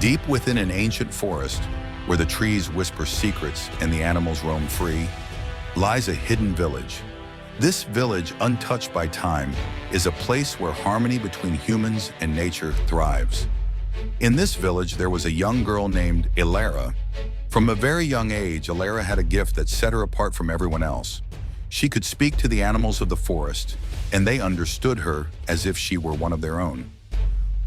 Deep within an ancient forest, where the trees whisper secrets and the animals roam free, lies a hidden village. This village, untouched by time, is a place where harmony between humans and nature thrives. In this village, there was a young girl named Elara. From a very young age, Elara had a gift that set her apart from everyone else. She could speak to the animals of the forest, and they understood her as if she were one of their own.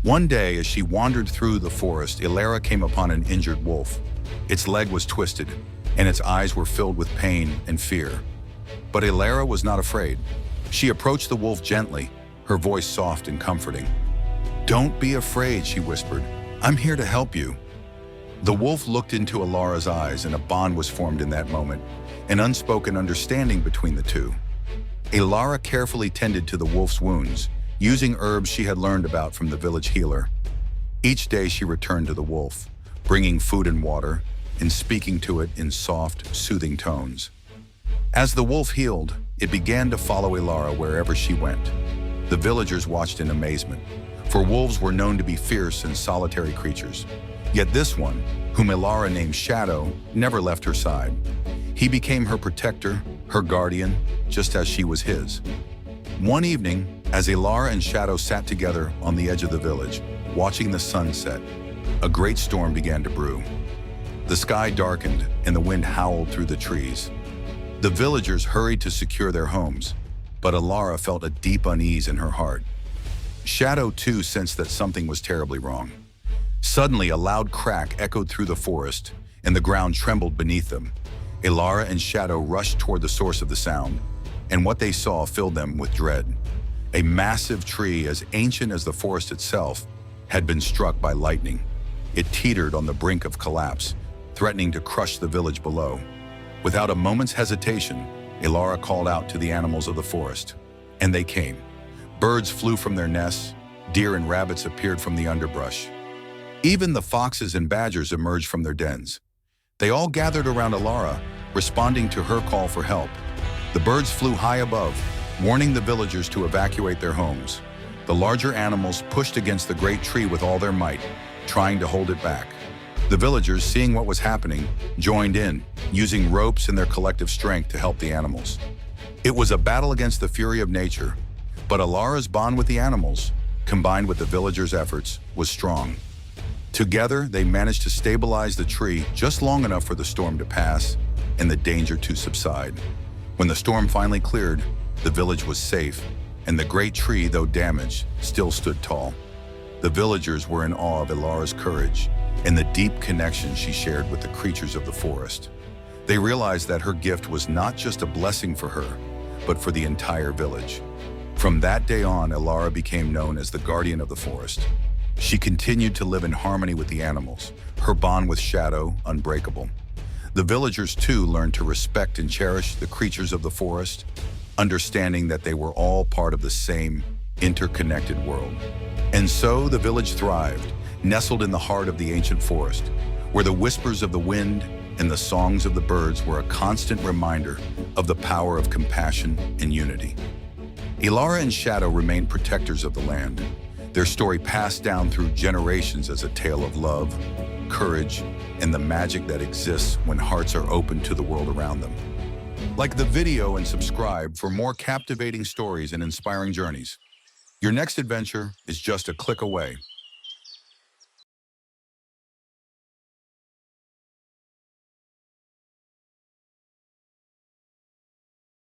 One day, as she wandered through the forest, Elara came upon an injured wolf. Its leg was twisted, and its eyes were filled with pain and fear. But Elara was not afraid. She approached the wolf gently, her voice soft and comforting. "Don't be afraid," she whispered. "I'm here to help you." The wolf looked into Elara's eyes, and a bond was formed in that moment, an unspoken understanding between the two. Elara carefully tended to the wolf's wounds, using herbs she had learned about from the village healer. Each day she returned to the wolf, bringing food and water, and speaking to it in soft, soothing tones. As the wolf healed, it began to follow Elara wherever she went. The villagers watched in amazement, for wolves were known to be fierce and solitary creatures. Yet this one, whom Elara named Shadow, never left her side. He became her protector, her guardian, just as she was his. One evening, as Elara and Shadow sat together on the edge of the village, watching the sun set, a great storm began to brew. The sky darkened and the wind howled through the trees. The villagers hurried to secure their homes, but Elara felt a deep unease in her heart. Shadow too sensed that something was terribly wrong. Suddenly, a loud crack echoed through the forest, and the ground trembled beneath them. Elara and Shadow rushed toward the source of the sound, and what they saw filled them with dread. A massive tree, as ancient as the forest itself, had been struck by lightning. It teetered on the brink of collapse, threatening to crush the village below. Without a moment's hesitation, Elara called out to the animals of the forest, and they came. Birds flew from their nests, deer and rabbits appeared from the underbrush. Even the foxes and badgers emerged from their dens. They all gathered around Elara, responding to her call for help. The birds flew high above, warning the villagers to evacuate their homes. The larger animals pushed against the great tree with all their might, trying to hold it back. The villagers, seeing what was happening, joined in, using ropes and their collective strength to help the animals. It was a battle against the fury of nature, but Elara's bond with the animals, combined with the villagers' efforts, was strong. Together, they managed to stabilize the tree just long enough for the storm to pass and the danger to subside. When the storm finally cleared, the village was safe, and the great tree, though damaged, still stood tall. The villagers were in awe of Elara's courage and the deep connection she shared with the creatures of the forest. They realized that her gift was not just a blessing for her, but for the entire village. From that day on, Elara became known as the guardian of the forest. She continued to live in harmony with the animals, her bond with Shadow unbreakable. The villagers too learned to respect and cherish the creatures of the forest, understanding that they were all part of the same interconnected world. And so the village thrived, nestled in the heart of the ancient forest, where the whispers of the wind and the songs of the birds were a constant reminder of the power of compassion and unity. Elara and Shadow remained protectors of the land, their story passed down through generations as a tale of love, courage, and the magic that exists when hearts are open to the world around them. Like the video and subscribe for more captivating stories and inspiring journeys. Your next adventure is just a click away.